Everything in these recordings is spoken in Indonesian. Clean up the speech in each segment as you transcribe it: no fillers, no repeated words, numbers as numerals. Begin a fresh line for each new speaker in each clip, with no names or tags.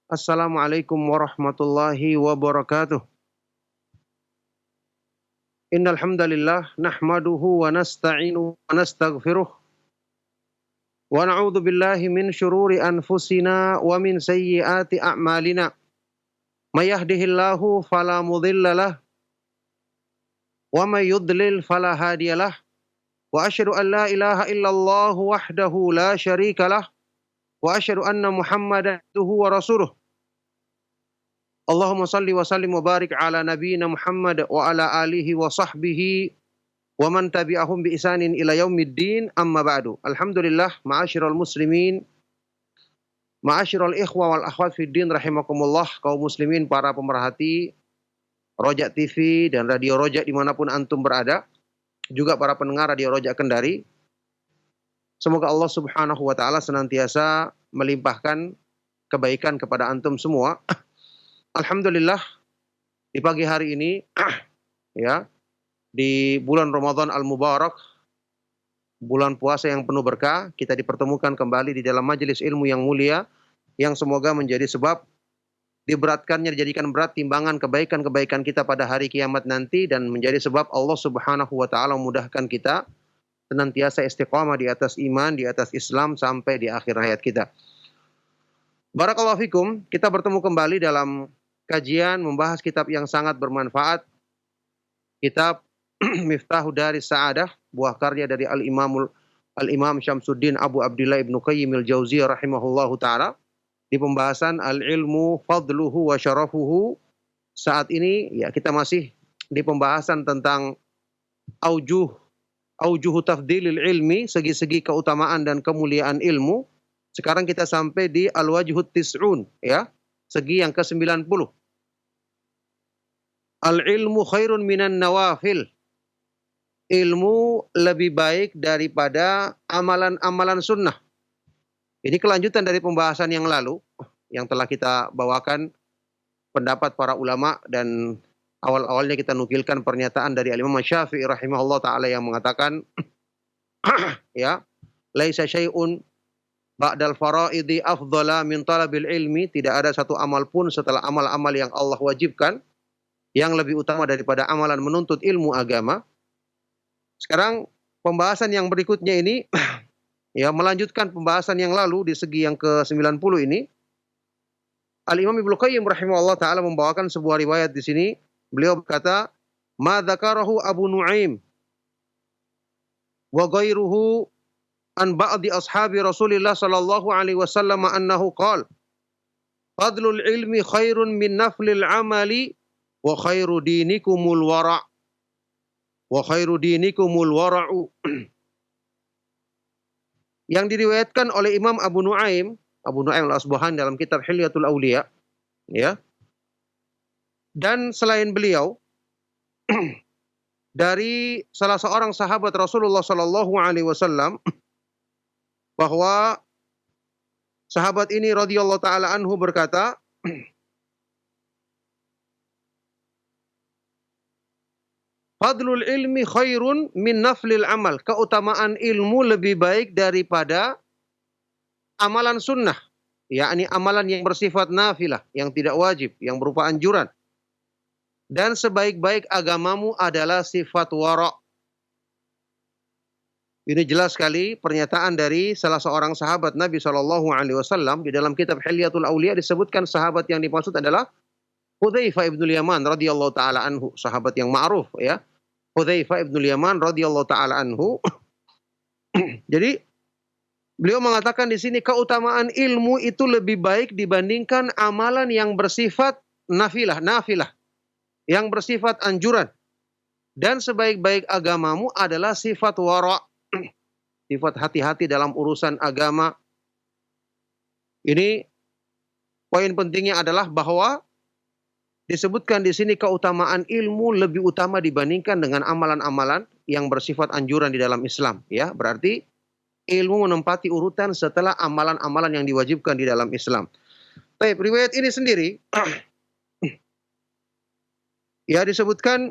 Assalamualaikum warahmatullahi wabarakatuh. Innal hamdalillah nahmaduhu wa nasta'inuhu wa nastaghfiruh wa na'udzu billahi min syururi anfusina wa min sayyiati a'malina. May yahdihillahu fala mudhillalah wa may yudlil fala hadiyalah. Wa asyhadu an la ilaha illallah wahdahu la syarikalah wa asyhadu anna Muhammadan abduhu wa rasuluh. Allahumma salli wa sallim wa barik ala nabiyyina Muhammad wa ala alihi wa sahbihi wa man tabi'ahum bi ihsanin ila yaumiddin, amma ba'du. Alhamdulillah, ma'asyiral muslimin, ma'asyiral ikhwa wal akhwat fid din rahimakumullah, kaum muslimin, para pemerhati Rojak TV dan Radio Rojak dimanapun antum berada, juga para pendengar Radio Rojak Kendari. Semoga Allah subhanahu wa ta'ala senantiasa melimpahkan kebaikan kepada antum semua. Alhamdulillah, di pagi hari ini ya, di bulan Ramadan Al-Mubarak, bulan puasa yang penuh berkah, kita dipertemukan kembali di dalam majelis ilmu yang mulia, yang semoga menjadi sebab diberatkannya, dijadikan berat timbangan kebaikan-kebaikan kita pada hari kiamat nanti, dan menjadi sebab Allah subhanahu wa ta'ala memudahkan kita senantiasa istiqamah di atas iman, di atas Islam sampai di akhir hayat kita. Barakallahu fikum, kita bertemu kembali dalam kajian membahas kitab yang sangat bermanfaat, kitab Miftahu Daris Sa'adah, buah karya dari Al-Imam Syamsuddin Abu Abdillah Ibnu Qayyim al-Jauziyah rahimahullahu ta'ala, di pembahasan al-ilmu fadluhu wa syarafuhu. Saat ini ya kita masih di pembahasan tentang aujuhu tafdilil ilmi, segi-segi keutamaan dan kemuliaan ilmu. Sekarang kita sampai di al-wajhut tis'un, ya, segi yang ke-90. Al-ilmu khairun minan nawafil. Ilmu lebih baik daripada amalan-amalan sunnah. Ini kelanjutan dari pembahasan yang lalu, yang telah kita bawakan pendapat para ulama, dan awal-awalnya kita nukilkan pernyataan dari Al-Imam Syafi'i rahimahullah ta'ala yang mengatakan ya, laisa syai'un ba'dal faraidi afdhala min talabil ilmi. Tidak ada satu amal pun setelah amal-amal yang Allah wajibkan yang lebih utama daripada amalan menuntut ilmu agama. Sekarang pembahasan yang berikutnya ini ya, melanjutkan pembahasan yang lalu di segi yang ke-90 ini. Al-Imam Ibnu Qayyim rahimahullah ta'ala membawakan sebuah riwayat di sini. Beliau berkata, "Ma dzakarahu Abu Nu'aim wa ghairuhu an ba'di ashabi Rasulillah sallallahu alaihi wasallam annahu qala, fadlul ilmi khairun min naflil amali wa khairu dinikumul wara' wa khairu dinikumul wara'u." Yang diriwayatkan oleh Imam Abu Nu'aim Al-Asbahani dalam kitab Hilyatul Auliya, ya. Dan selain beliau dari salah seorang sahabat Rasulullah sallallahu alaihi wasallam, bahwa sahabat ini radhiyallahu taala anhu berkata, fadlul ilmi khairun min naflil amal. Keutamaan ilmu lebih baik daripada amalan sunnah, yakni amalan yang bersifat nafilah, yang tidak wajib, yang berupa anjuran. Dan sebaik-baik agamamu adalah sifat wara'. Ini jelas sekali pernyataan dari salah seorang sahabat Nabi SAW. Di dalam kitab Hilyatul Auliya disebutkan sahabat yang dimaksud adalah Hudzaifah ibnul Yaman radhiyallahu taala anhu, sahabat yang ma'ruf, ya. Hudzaifah ibnul Yaman radhiyallahu taala anhu. Jadi beliau mengatakan di sini keutamaan ilmu itu lebih baik dibandingkan amalan yang bersifat nafilah, yang bersifat anjuran. Dan sebaik-baik agamamu adalah sifat wara', sifat hati-hati dalam urusan agama. Ini poin pentingnya adalah bahwa disebutkan di sini keutamaan ilmu lebih utama dibandingkan dengan amalan-amalan yang bersifat anjuran di dalam Islam, ya. Berarti ilmu menempati urutan setelah amalan-amalan yang diwajibkan di dalam Islam. Baik, riwayat ini sendiri ya disebutkan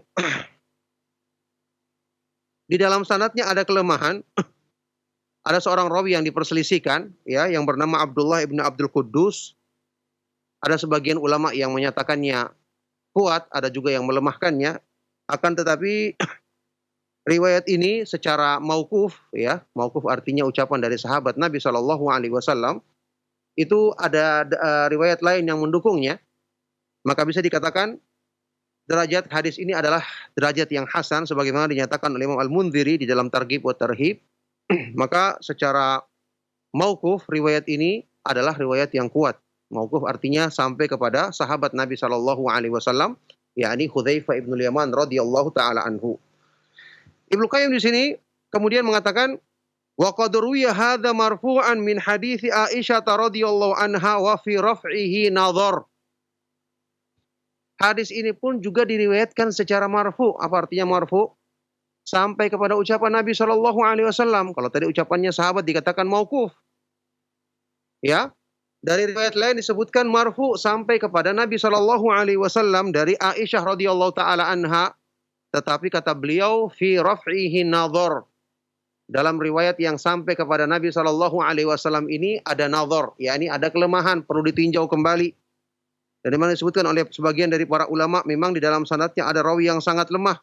di dalam sanadnya ada kelemahan. Ada seorang rawi yang diperselisihkan, ya, yang bernama Abdullah ibnu Abdul Quddus. Ada sebagian ulama yang menyatakannya kuat, ada juga yang melemahkannya. Akan tetapi riwayat ini secara mauquf, ya, mauquf artinya ucapan dari sahabat Nabi Shallallahu Alaihi Wasallam, itu ada riwayat lain yang mendukungnya, maka bisa dikatakan derajat hadis ini adalah derajat yang hasan sebagaimana dinyatakan oleh Imam Al-Munziri di dalam Targhib wa Tarhib. Maka secara mauquf riwayat ini adalah riwayat yang kuat. Mauquf artinya sampai kepada sahabat Nabi Shallallahu Alaihi Wasallam, yakni Hudzaifah ibn Yaman radhiyallahu taala anhu. Ibnu Qayyim di sini kemudian mengatakan wa qad ruwiya hadza marfu'an min hadits Aisyah radhiyallahu anha wa fi raf'ihi nadhar. Hadis ini pun juga diriwayatkan secara marfu. Apa artinya marfu? Sampai kepada ucapan Nabi Shallallahu Alaihi Wasallam. Kalau tadi ucapannya sahabat dikatakan mauquf, ya. Dari riwayat lain disebutkan marfu sampai kepada Nabi Shallallahu Alaihi Wasallam dari Aisyah radhiyallahu taala anha. Tetapi kata beliau fi raf'ihi nadhar. Dalam riwayat yang sampai kepada Nabi Shallallahu Alaihi Wasallam ini ada nadhar, yakni ada kelemahan, perlu ditinjau kembali. Dan memang disebutkan oleh sebagian dari para ulama, memang di dalam sanadnya ada rawi yang sangat lemah.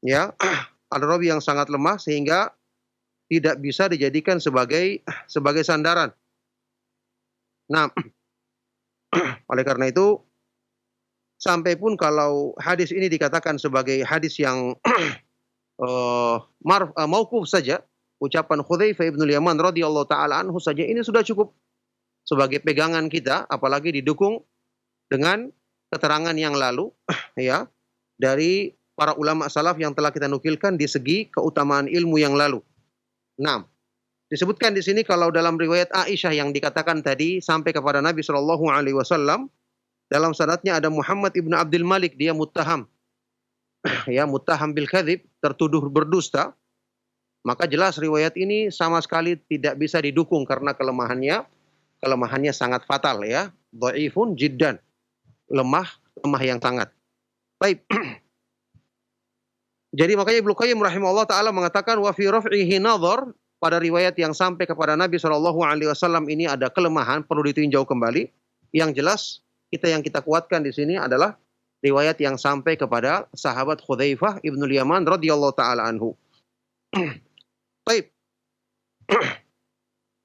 Ya, ada rawi yang sangat lemah sehingga tidak bisa dijadikan sebagai sandaran. Nah, oleh karena itu, sampai pun kalau hadis ini dikatakan sebagai hadis yang mauquf saja, ucapan Hudzaifah ibn Yaman radhiyallahu taala anhu saja ini sudah cukup sebagai pegangan kita, apalagi didukung dengan keterangan yang lalu ya dari para ulama salaf yang telah kita nukilkan di segi keutamaan ilmu yang lalu. Nah, disebutkan di sini kalau dalam riwayat Aisyah yang dikatakan tadi sampai kepada Nabi Shallallahu Alaihi Wasallam, dalam sanadnya ada Muhammad ibnu Abdul Malik, dia muttaham, ya, muttaham bil kadzib, tertuduh berdusta. Maka jelas riwayat ini sama sekali tidak bisa didukung karena kelemahannya sangat fatal, ya, dhaifun jiddan, lemah yang sangat. Baik. Jadi makanya Ibnu Qayyim rahimahullah taala mengatakan wa fi raf'ihi nadhar, pada riwayat yang sampai kepada Nabi Shallallahu Alaihi Wasallam ini ada kelemahan, perlu ditinjau kembali. Yang jelas yang kita kuatkan di sini adalah riwayat yang sampai kepada sahabat Hudzaifah ibnul Yaman radhiyallahu taala anhu. Baik.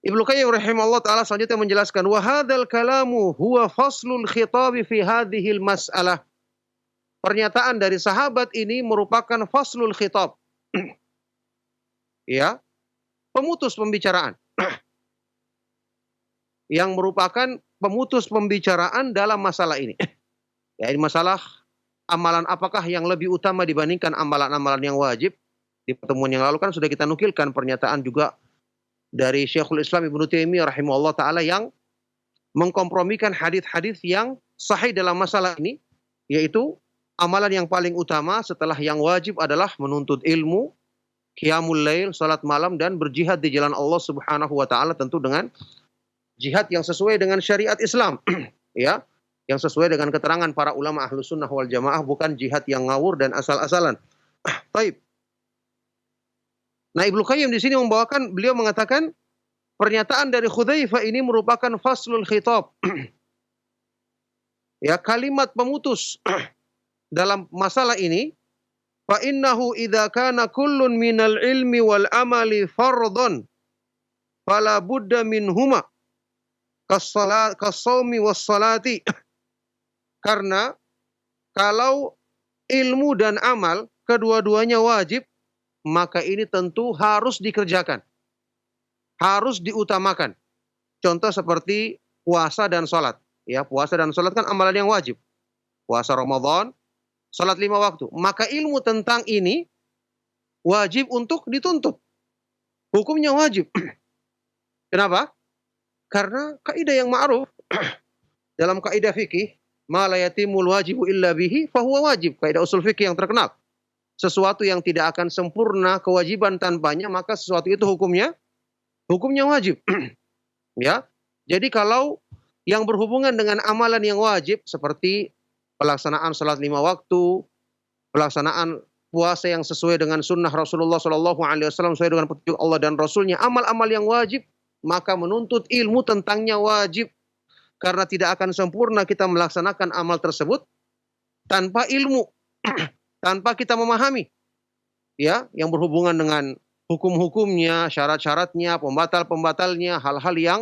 Ibnu Qayyim rahimahullah taala selanjutnya menjelaskan wa hadzal kalamu huwa faslul khitab fi hadhil mas'alah. Pernyataan dari sahabat ini merupakan faslul khitab. Ya, pemutus pembicaraan. Yang merupakan pemutus pembicaraan dalam masalah ini. Ya, ini masalah amalan apakah yang lebih utama dibandingkan amalan-amalan yang wajib. Di pertemuan yang lalu kan sudah kita nukilkan pernyataan juga dari Syekhul Islam Ibnu Taimiyah rahimahullah taala yang mengkompromikan hadis-hadis yang sahih dalam masalah ini, yaitu amalan yang paling utama setelah yang wajib adalah menuntut ilmu, qiyamul lail, salat malam, dan berjihad di jalan Allah Subhanahu wa taala, tentu dengan jihad yang sesuai dengan syariat Islam. Ya, yang sesuai dengan keterangan para ulama Ahlus Sunnah wal Jamaah, bukan jihad yang ngawur dan asal-asalan. Baik. Nah, Ibnu Qayyim di sini membawakan, beliau mengatakan pernyataan dari Hudzaifah ini merupakan faslul khitab. Ya, kalimat pemutus dalam masalah ini, fa innahu idza kana kullun minal ilmi wal amali fardhan fala budda minhuma kas-shaumi was-salati. Karena kalau ilmu dan amal kedua-duanya wajib, maka ini tentu harus dikerjakan, harus diutamakan. Contoh seperti puasa dan salat. Ya, puasa dan salat kan amalan yang wajib. Puasa Ramadan, salat 5 waktu. Maka ilmu tentang ini wajib untuk dituntut. Hukumnya wajib. Kenapa? Karena kaidah yang ma'ruf dalam kaidah fikih, ma la yatimul wajibu illa bihi fahuwa wajib. Kaidah usul fikih yang terkenal. Sesuatu yang tidak akan sempurna kewajiban tanpanya, maka sesuatu itu hukumnya wajib. Ya. Jadi kalau yang berhubungan dengan amalan yang wajib seperti pelaksanaan salat 5 waktu, pelaksanaan puasa yang sesuai dengan sunnah Rasulullah Shallallahu Alaihi Wasallam, sesuai dengan petunjuk Allah dan Rasulnya, amal-amal yang wajib, maka menuntut ilmu tentangnya wajib. karena tidak akan sempurna kita melaksanakan amal tersebut tanpa ilmu, tanpa kita memahami, ya, yang berhubungan dengan hukum-hukumnya, syarat-syaratnya, pembatal-pembatalnya, hal-hal yang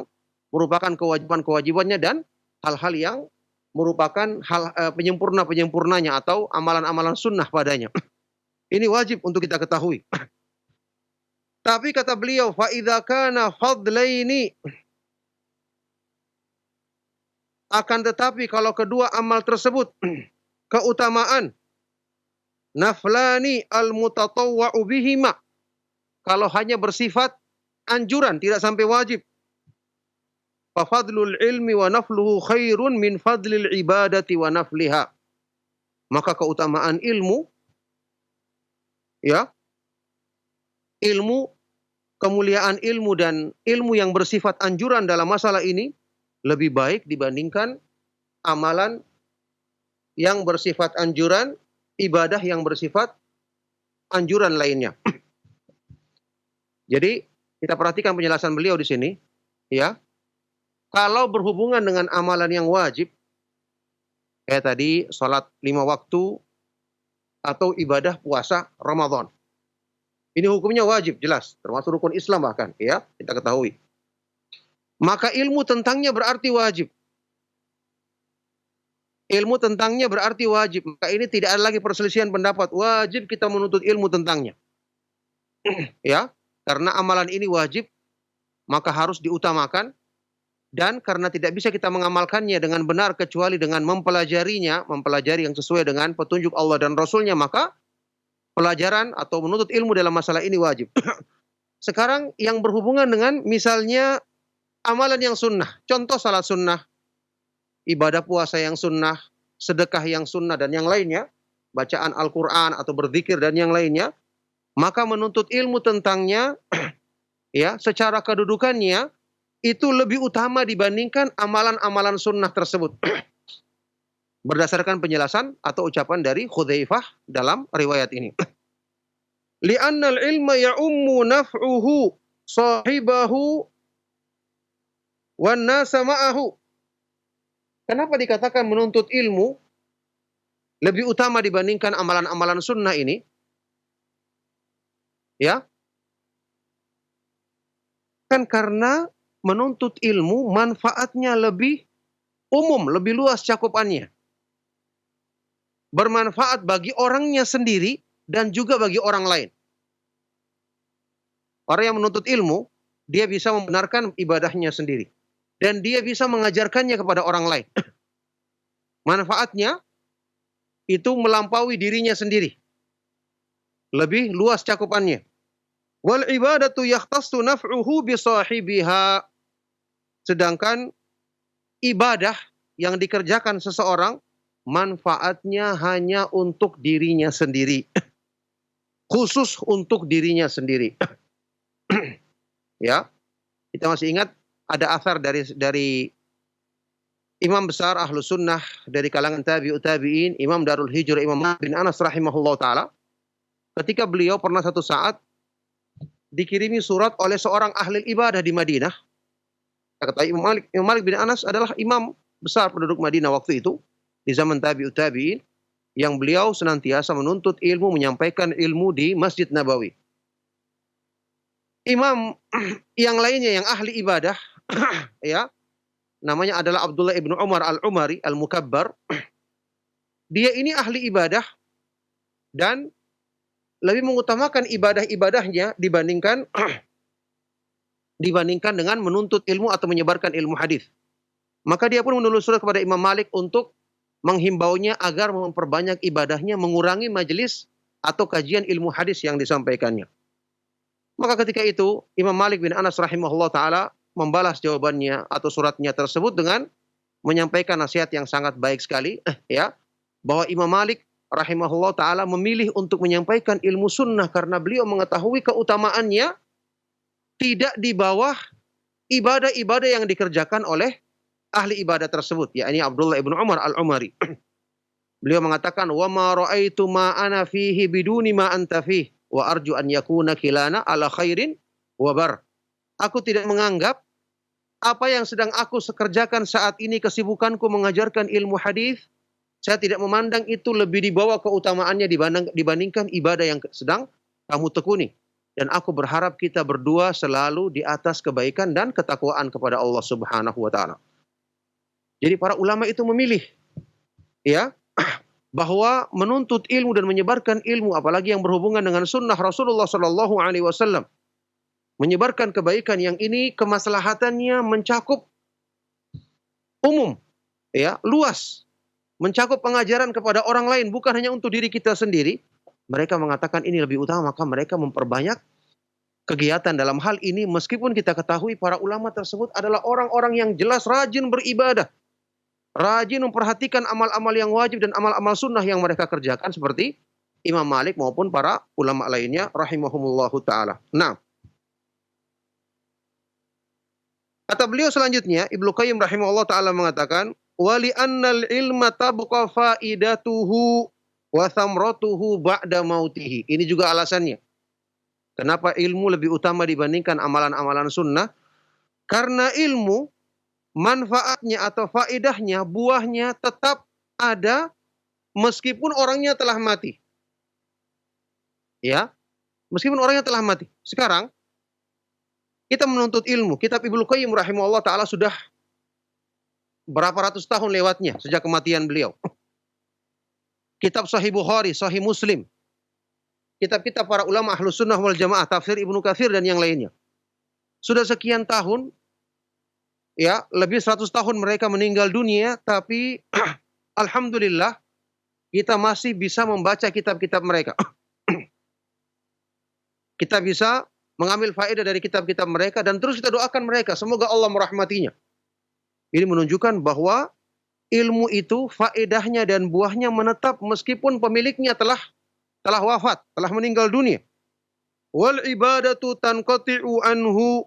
merupakan kewajiban-kewajibannya dan hal-hal yang merupakan penyempurna-penyempurnanya atau amalan-amalan sunnah padanya. Ini wajib untuk kita ketahui. Tapi kata beliau, fa idza kana fadlaini, akan tetapi kalau kedua amal tersebut keutamaan, naflani al-mutatawwa'u bihima, kalau hanya bersifat anjuran, tidak sampai wajib, fa fadlul ilmi wa nafluhu khairun min fadlil ibadati wa nafliha. Maka keutamaan ilmu, ya, ilmu, kemuliaan ilmu dan ilmu yang bersifat anjuran dalam masalah ini lebih baik dibandingkan amalan yang bersifat anjuran, ibadah yang bersifat anjuran lainnya. Jadi kita perhatikan penjelasan beliau di sini, ya. Kalau berhubungan dengan amalan yang wajib, kayak tadi sholat 5 waktu atau ibadah puasa Ramadan, ini hukumnya wajib, jelas, termasuk rukun Islam bahkan, ya, kita ketahui. Maka ilmu tentangnya berarti wajib. Ilmu tentangnya berarti wajib. Maka ini tidak ada lagi perselisihan pendapat. Wajib kita menuntut ilmu tentangnya. Ya, karena amalan ini wajib, maka harus diutamakan. Dan karena tidak bisa kita mengamalkannya dengan benar kecuali dengan mempelajarinya, mempelajari yang sesuai dengan petunjuk Allah dan Rasulnya, maka pelajaran atau menuntut ilmu dalam masalah ini wajib. Sekarang yang berhubungan dengan misalnya amalan yang sunnah, contoh salat sunnah, ibadah puasa yang sunnah, sedekah yang sunnah dan yang lainnya, bacaan Al-Quran atau berzikir dan yang lainnya, maka menuntut ilmu tentangnya, ya, secara kedudukannya itu lebih utama dibandingkan amalan-amalan sunnah tersebut. Berdasarkan penjelasan atau ucapan dari Hudzaifah dalam riwayat ini. Li'annal ilma ya'ummu naf'uhu sahibahu wan nasa ma'ahu. Kenapa dikatakan menuntut ilmu lebih utama dibandingkan amalan-amalan sunnah ini? Ya. Kan karena menuntut ilmu manfaatnya lebih umum, lebih luas cakupannya. Bermanfaat bagi orangnya sendiri dan juga bagi orang lain. Orang yang menuntut ilmu, dia bisa membenarkan ibadahnya sendiri. Dan dia bisa mengajarkannya kepada orang lain. Manfaatnya itu melampaui dirinya sendiri. Lebih luas cakupannya. Wal ibadatu yakhtassu naf'uhu bi sahibiha. Sedangkan ibadah yang dikerjakan seseorang manfaatnya hanya untuk dirinya sendiri. Khusus untuk dirinya sendiri. Ya. Kita masih ingat ada athar dari imam besar Ahlus Sunnah dari kalangan tabi'ut tabi'in, Imam Darul Hijrah, Imam Malik bin Anas rahimahullah ta'ala. Ketika beliau pernah satu saat dikirimi surat oleh seorang ahli ibadah di Madinah. Kata Imam Malik bin Anas adalah imam besar penduduk Madinah waktu itu, di zaman tabi'ut tabi'in, yang beliau senantiasa menuntut ilmu, menyampaikan ilmu di Masjid Nabawi. Imam yang lainnya yang ahli ibadah, ya, namanya adalah Abdullah ibnu Umar al-Umari al-Mukabbar. Dia ini ahli ibadah dan lebih mengutamakan ibadah-ibadahnya dibandingkan dengan menuntut ilmu atau menyebarkan ilmu hadis. Maka dia pun menulis surat kepada Imam Malik untuk menghimbaunya agar memperbanyak ibadahnya, mengurangi majelis atau kajian ilmu hadis yang disampaikannya. Maka ketika itu Imam Malik bin Anas rahimahullah ta'ala membalas jawabannya atau suratnya tersebut dengan menyampaikan nasihat yang sangat baik sekali, ya, bahwa Imam Malik rahimahullah ta'ala memilih untuk menyampaikan ilmu sunnah karena beliau mengetahui keutamaannya tidak di bawah ibadah-ibadah yang dikerjakan oleh ahli ibadah tersebut, yakni Abdullah ibnu Umar al-Umari. Beliau mengatakan, wa ma ra'aitu ma ana fihi biduni ma anta fihi wa arju an yakuna kilana ala khairin wa bar. Aku tidak menganggap apa yang sedang aku kerjakan saat ini, kesibukanku mengajarkan ilmu hadis, saya tidak memandang itu lebih dibawa keutamaannya dibandingkan ibadah yang sedang kamu tekuni. Dan aku berharap kita berdua selalu di atas kebaikan dan ketakwaan kepada Allah Subhanahu wa taala. Jadi para ulama itu memilih, ya, bahwa menuntut ilmu dan menyebarkan ilmu, apalagi yang berhubungan dengan sunnah Rasulullah Sallallahu Alaihi Wasallam, menyebarkan kebaikan yang ini kemaslahatannya mencakup umum, ya, luas, mencakup pengajaran kepada orang lain, bukan hanya untuk diri kita sendiri. Mereka mengatakan ini lebih utama, maka mereka memperbanyak kegiatan dalam hal ini, meskipun kita ketahui para ulama tersebut adalah orang-orang yang jelas rajin beribadah, rajin memperhatikan amal-amal yang wajib dan amal-amal sunnah yang mereka kerjakan, seperti Imam Malik maupun para ulama lainnya rahimahumullahu ta'ala. Nah, kata beliau selanjutnya, Ibnu Qayyim rahimahullah ta'ala mengatakan, wali annal ilma tabqa faidatuhu wa thamratuhu ba'da mautihi. Ini juga alasannya. Kenapa ilmu lebih utama dibandingkan amalan-amalan sunnah? Karena ilmu, manfaatnya atau faidahnya, buahnya tetap ada meskipun orangnya telah mati. Ya, meskipun orangnya telah mati. Sekarang, kita menuntut ilmu. Kitab Ibnu Qayyim rahimahullah ta'ala sudah berapa ratus tahun lewatnya sejak kematian beliau. Kitab Sahih Bukhari, Sahih Muslim, kitab-kitab para ulama Ahlus Sunnah wal Jamaah, tafsir Ibnu Katsir dan yang lainnya. Sudah sekian tahun, ya, lebih 100 tahun mereka meninggal dunia, tapi alhamdulillah kita masih bisa membaca kitab-kitab mereka. Kita bisa mengambil faedah dari kitab-kitab mereka dan terus kita doakan mereka, semoga Allah merahmatinya. Ini menunjukkan bahwa ilmu itu faedahnya dan buahnya menetap meskipun pemiliknya telah wafat, telah meninggal dunia. Wal ibadatu tanqati'u anhu,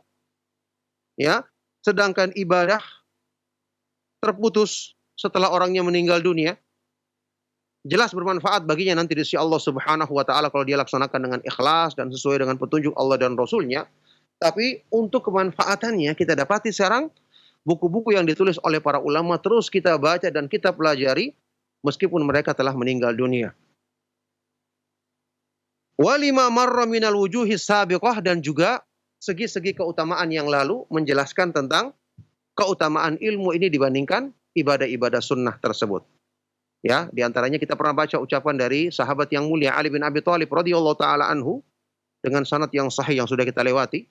ya, sedangkan ibadah terputus setelah orangnya meninggal dunia. Jelas bermanfaat baginya nanti di sisi Allah Subhanahu wa taala kalau dia laksanakan dengan ikhlas dan sesuai dengan petunjuk Allah dan Rasulnya. Tapi untuk kemanfaatannya kita dapati sekarang buku-buku yang ditulis oleh para ulama terus kita baca dan kita pelajari meskipun mereka telah meninggal dunia. Walima marra minal wujuhis sabiqah, dan juga segi-segi keutamaan yang lalu menjelaskan tentang keutamaan ilmu ini dibandingkan ibadah-ibadah sunnah tersebut. Ya, di antaranya kita pernah baca ucapan dari sahabat yang mulia Ali bin Abi Thalib radhiyallahu taala anhu dengan sanad yang sahih yang sudah kita lewati.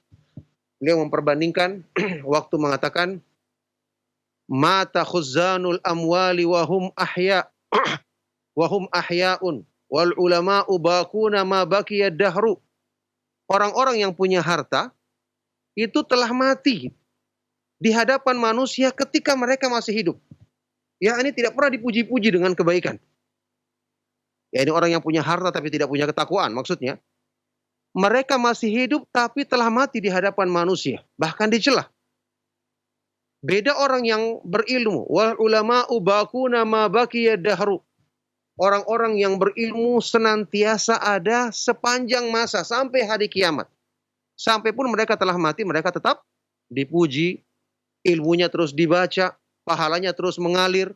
Beliau memperbandingkan waktu mengatakan mata khuzanul amwali wa hum ahya'un wal ulama'u baquna ma baqiya dahru. Orang-orang yang punya harta itu telah mati di hadapan manusia ketika mereka masih hidup. Ya, ini tidak pernah dipuji-puji dengan kebaikan. Ya, ini orang yang punya harta tapi tidak punya ketakwaan, maksudnya. Mereka masih hidup tapi telah mati di hadapan manusia, bahkan dicela. Beda orang yang berilmu, wal ulama'u baquna ma baqiya dahru. Orang-orang yang berilmu senantiasa ada sepanjang masa sampai hari kiamat. Sampai pun mereka telah mati, mereka tetap dipuji, ilmunya terus dibaca, pahalanya terus mengalir.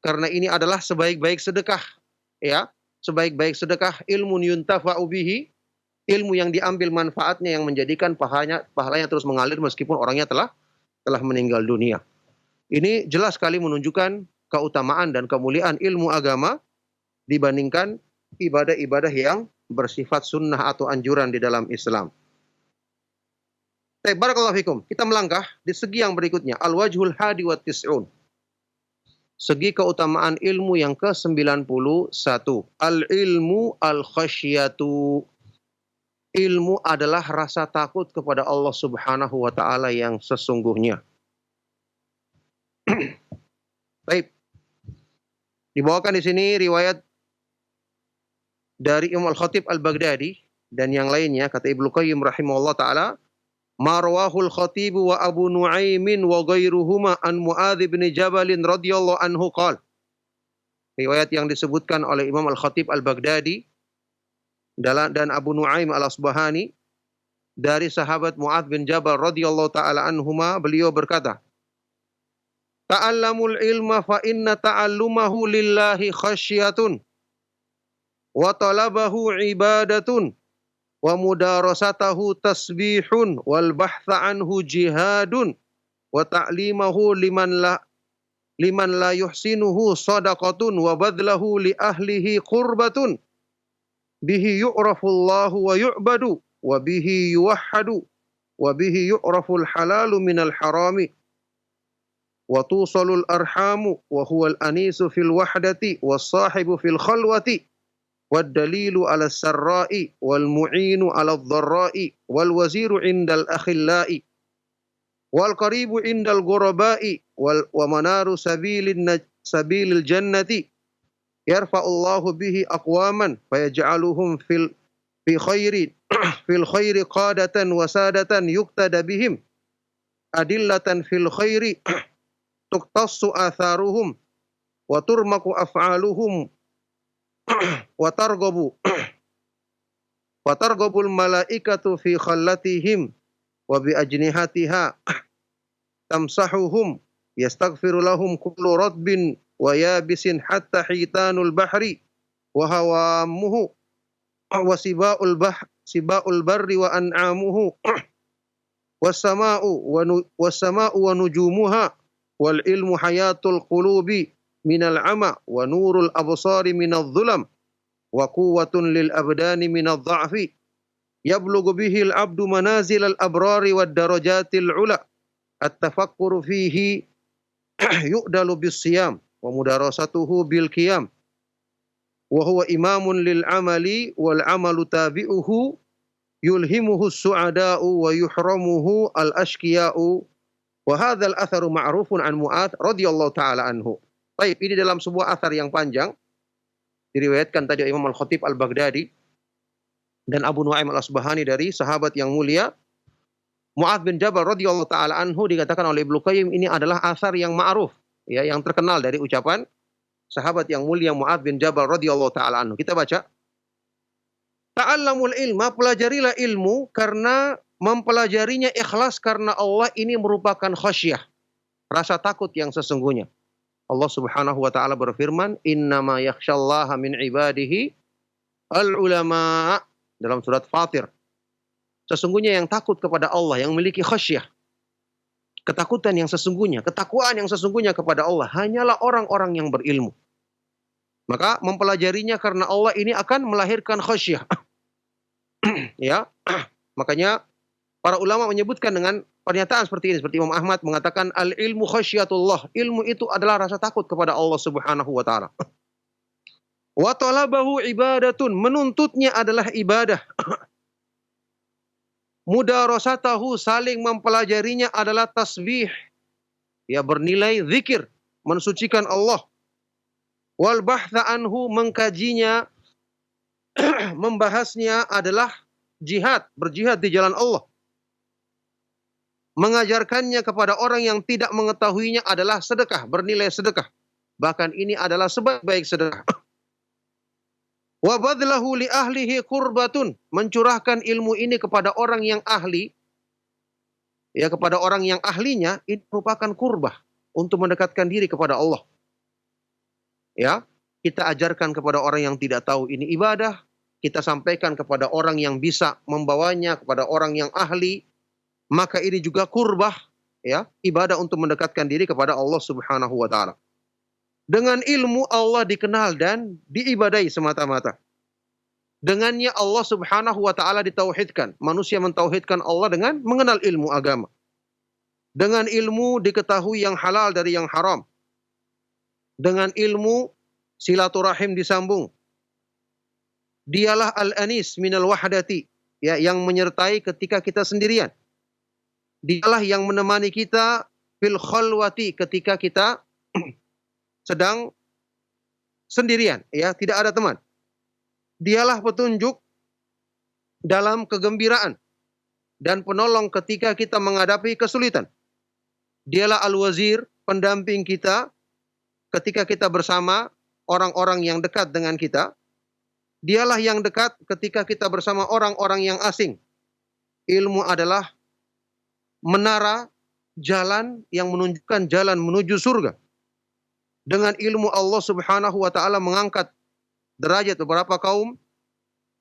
Karena ini adalah sebaik-baik sedekah, ya. Sebaik-baik sedekah ilmu yuntafa'u bihi, ilmu yang diambil manfaatnya yang menjadikan pahalanya terus mengalir meskipun orangnya telah meninggal dunia. Ini jelas sekali menunjukkan keutamaan dan kemuliaan ilmu agama dibandingkan ibadah-ibadah yang bersifat sunnah atau anjuran di dalam Islam. Barakallahu fikum. Kita melangkah di segi yang berikutnya. Al-wajhul hadi wa tis'un. Segi keutamaan ilmu yang ke-91. Al-ilmu al-khasyatu. Ilmu adalah rasa takut kepada Allah Subhanahu wa taala yang sesungguhnya. Baik. Dibawakan di sini riwayat dari Imam Al-Khatib Al-Baghdadi dan yang lainnya, kata Ibnu Qayyim rahimahullah taala, marwahul Khatib wa Abu Nuaimin wa ghairuhuma an Muadz bin Jabal radhiyallahu anhu qala. Riwayat yang disebutkan oleh Imam Al-Khatib Al-Baghdadi dan Abu Nuaim Al-Asbahani dari sahabat Mu'adz bin Jabal radhiyallahu taala anhuma, beliau berkata, "Ta'allamul ilma fa inna ta'allumahu lillahi khasyatun wa talabahu ibadatun wa mudarasatahu tasbihun wal bahtha anhu jihadun wa ta'limahu liman la yuhsinuhu sadaqatun wa badlahu li ahlihi qurbatun bihi yu'rafullahu wa yu'badu wa bihi yuwahhadu wa bihi yu'raful halalu minal harami wa tusalul arhamu wa huwal anisu fil wahdati was sahibu fil khalwati wad dalilu ala sarra'i wal mu'inu ala dharra'i wal waziru indal akhillai wal qaribu indal ghurabai wa manaru sabilil jannati yarfa'ullahu bihi aqwaman fayaj'aluhum fi khairi qadatan wa sadatan yuqtada bihim adillatan fil khairi tuqtassu atharuhum wa turmaku af'aluhum wa targhabul malaikatu fi khallatihim wa bi ajnihatiha tamsahuhum yastaghfiru lahum kullu radbin wa yabisin hatta hitanul bahri wa hawamuhu wa sibaul barri wa an'amuhu was sama'u wa nujumuha wal ilmu hayatul qulubi minal ama wa nurul absari minadh dhulam wa quwwatun lil abdani minadh dha'fi yablughu bihi al abdu manazil al abrari wad darajatil ula at-tafakkuru fihi yu'dalu bis siyam wa mudarasatuhu bil qiyam wa huwa imamun lil amali wal amalu tabi'uhu yulhimuhu as-su'ada'u wa yuhramuhu al ashqiya'u wa hadzal atharu ma'rufun an Mu'adz radhiyallahu taala anhu. Baik, ini dalam sebuah athar yang panjang diriwayatkan tadi Imam Al-Khatib Al-Baghdadi dan Abu Nu'aim Al-Asbahani dari sahabat yang mulia Mu'adz bin Jabal radhiyallahu taala anhu. Dikatakan oleh Ibnu Qayyim ini adalah athar yang ma'ruf, ya, yang terkenal dari ucapan sahabat yang mulia Mu'adz bin Jabal radhiyallahu taala anhu. Kita baca, ta'allamul ilma, pelajarilah ilmu karena mempelajarinya ikhlas karena Allah ini merupakan khasyah, rasa takut yang sesungguhnya. Allah Subhanahu wa taala berfirman, "Innama yakhsyallaha min ibadihi al-ulama" dalam surat Fatir. Sesungguhnya yang takut kepada Allah, yang memiliki khasyah, ketakutan yang sesungguhnya, ketakwaan yang sesungguhnya kepada Allah hanyalah orang-orang yang berilmu. Maka mempelajarinya karena Allah ini akan melahirkan khasyah. Ya. Makanya para ulama menyebutkan dengan pernyataan seperti ini, seperti Imam Ahmad mengatakan al-ilmu khasyatullah, ilmu itu adalah rasa takut kepada Allah Subhanahu wa taala. Wa talabahu ibadatun, menuntutnya adalah ibadah. Mudarasatahu, saling mempelajarinya adalah tasbih, ya, bernilai zikir, mensucikan Allah. Wal bahtha anhu, mengkajinya, membahasnya adalah jihad, berjihad di jalan Allah. Mengajarkannya kepada orang yang tidak mengetahuinya adalah sedekah, bernilai sedekah. Bahkan ini adalah sebaik-baik sedekah. Wa badlahu li ahlihi qurbatun, mencurahkan ilmu ini kepada orang yang ahli, ya, kepada orang yang ahlinya, ini merupakan kurbah untuk mendekatkan diri kepada Allah. Ya, kita ajarkan kepada orang yang tidak tahu ini ibadah, kita sampaikan kepada orang yang bisa membawanya, kepada orang yang ahli, maka ini juga kurbah, ya, ibadah untuk mendekatkan diri kepada Allah Subhanahu wa taala. Dengan ilmu Allah dikenal dan diibadahi semata-mata. Dengannya Allah Subhanahu wa taala ditauhidkan. Manusia mentauhidkan Allah dengan mengenal ilmu agama. Dengan ilmu diketahui yang halal dari yang haram. Dengan ilmu silaturahim disambung. Dialah al-anis minal wahdati, ya, yang menyertai ketika kita sendirian. Dialah yang menemani kita fil khalwati, ketika kita sedang sendirian, ya, tidak ada teman. Dialah petunjuk dalam kegembiraan dan penolong ketika kita menghadapi kesulitan. Dialah al-wazir, pendamping kita ketika kita bersama orang-orang yang dekat dengan kita. Dialah yang dekat ketika kita bersama orang-orang yang asing. Ilmu adalah menara jalan yang menunjukkan jalan menuju surga. Dengan ilmu Allah Subhanahu wa taala mengangkat derajat beberapa kaum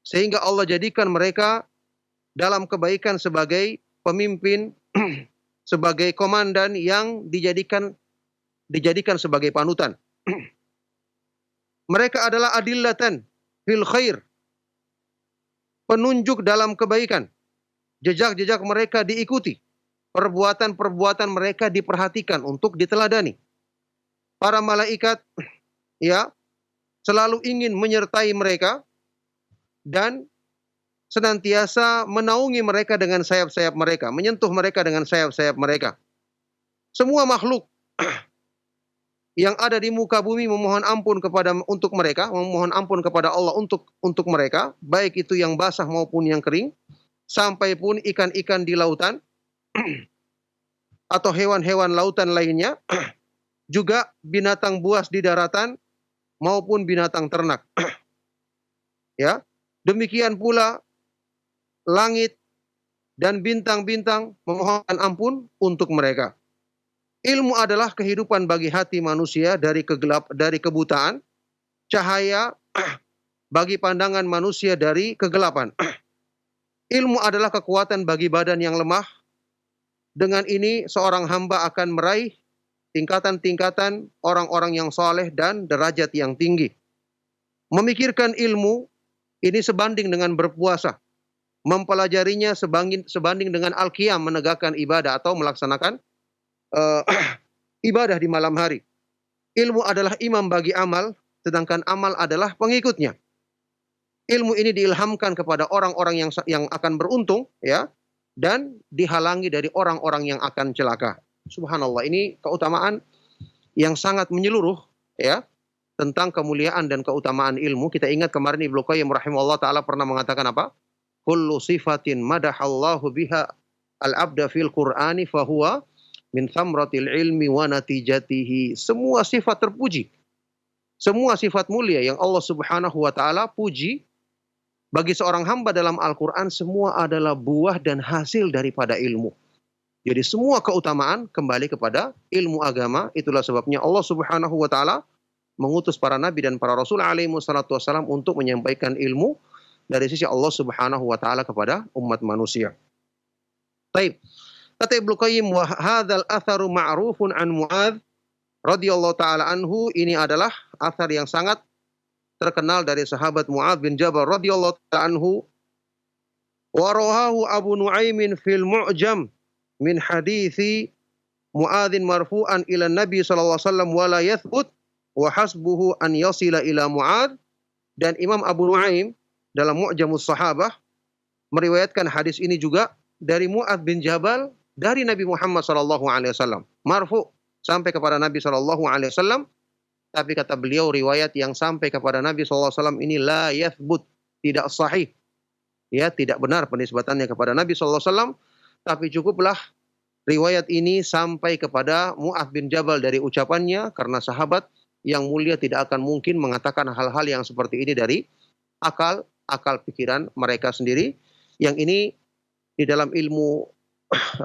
sehingga Allah jadikan mereka dalam kebaikan sebagai pemimpin, sebagai komandan yang dijadikan sebagai panutan. Mereka adalah adillatan fil khair, penunjuk dalam kebaikan. Jejak-jejak mereka diikuti. Perbuatan-perbuatan mereka diperhatikan untuk diteladani. Para malaikat ya selalu ingin menyertai mereka dan senantiasa menaungi mereka dengan sayap-sayap mereka, menyentuh mereka dengan sayap-sayap mereka. Semua makhluk yang ada di muka bumi memohon ampun untuk mereka, memohon ampun kepada Allah untuk mereka, baik itu yang basah maupun yang kering, sampai pun ikan-ikan di lautan atau hewan-hewan lautan lainnya, juga binatang buas di daratan maupun binatang ternak. Ya, demikian pula langit dan bintang-bintang memohonkan ampun untuk mereka. Ilmu adalah kehidupan bagi hati manusia dari kebutaan, cahaya bagi pandangan manusia dari kegelapan. Ilmu adalah kekuatan bagi badan yang lemah. Dengan ini seorang hamba akan meraih tingkatan-tingkatan orang-orang yang soleh dan derajat yang tinggi. Memikirkan ilmu ini sebanding dengan berpuasa. Mempelajarinya sebanding dengan al-qiyam, menegakkan ibadah atau melaksanakan ibadah di malam hari. Ilmu adalah imam bagi amal, sedangkan amal adalah pengikutnya. Ilmu ini diilhamkan kepada orang-orang yang akan beruntung, ya, dan dihalangi dari orang-orang yang akan celaka. Subhanallah, ini keutamaan yang sangat menyeluruh, ya, tentang kemuliaan dan keutamaan ilmu. Kita ingat kemarin Ibnu Qayyim rahimahullah taala pernah mengatakan apa? Kullu sifatin madahallahu biha al-abda fil Qur'ani fahuwa min thamratil ilmi wa natijatihi. Semua sifat terpuji, semua sifat mulia yang Allah Subhanahu wa taala puji bagi seorang hamba dalam Al-Qur'an, semua adalah buah dan hasil daripada ilmu. Jadi semua keutamaan kembali kepada ilmu agama. Itulah sebabnya Allah Subhanahu wa taala mengutus para nabi dan para rasul alaihi wassalatu wassalam untuk menyampaikan ilmu dari sisi Allah Subhanahu wa taala kepada umat manusia. Baik. Kata Ibnu Qayyim, wa hadzal atharu ma'rufun an Mu'adz radhiyallahu taala anhu, ini adalah athar yang sangat terkenal dari sahabat Mu'adz bin Jabal radhiyallahu taala anhu. Wa rawahu Abu Nuaimin fil Mu'jam min hadithi Mu'adzin marfu'an ila Nabi sallallahu alaihi wasallam wa la yathbut wa hasbuhu an yasila ila Mu'adz. Dan Imam Abu Nuaim dalam Mu'jamus Sahabah meriwayatkan hadis ini juga dari Mu'adz bin Jabal dari Nabi Muhammad sallallahu alaihi wasallam, marfu sampai kepada Nabi sallallahu alaihi wasallam. Tapi kata beliau, riwayat yang sampai kepada Nabi sallallahu alaihi wasallam ini la yathbut, tidak sahih. Ya, tidak benar penisbatannya kepada Nabi sallallahu alaihi wasallam. Tapi cukuplah riwayat ini sampai kepada Mu'adz bin Jabal dari ucapannya, karena sahabat yang mulia tidak akan mungkin mengatakan hal-hal yang seperti ini dari akal pikiran mereka sendiri. Yang ini di dalam ilmu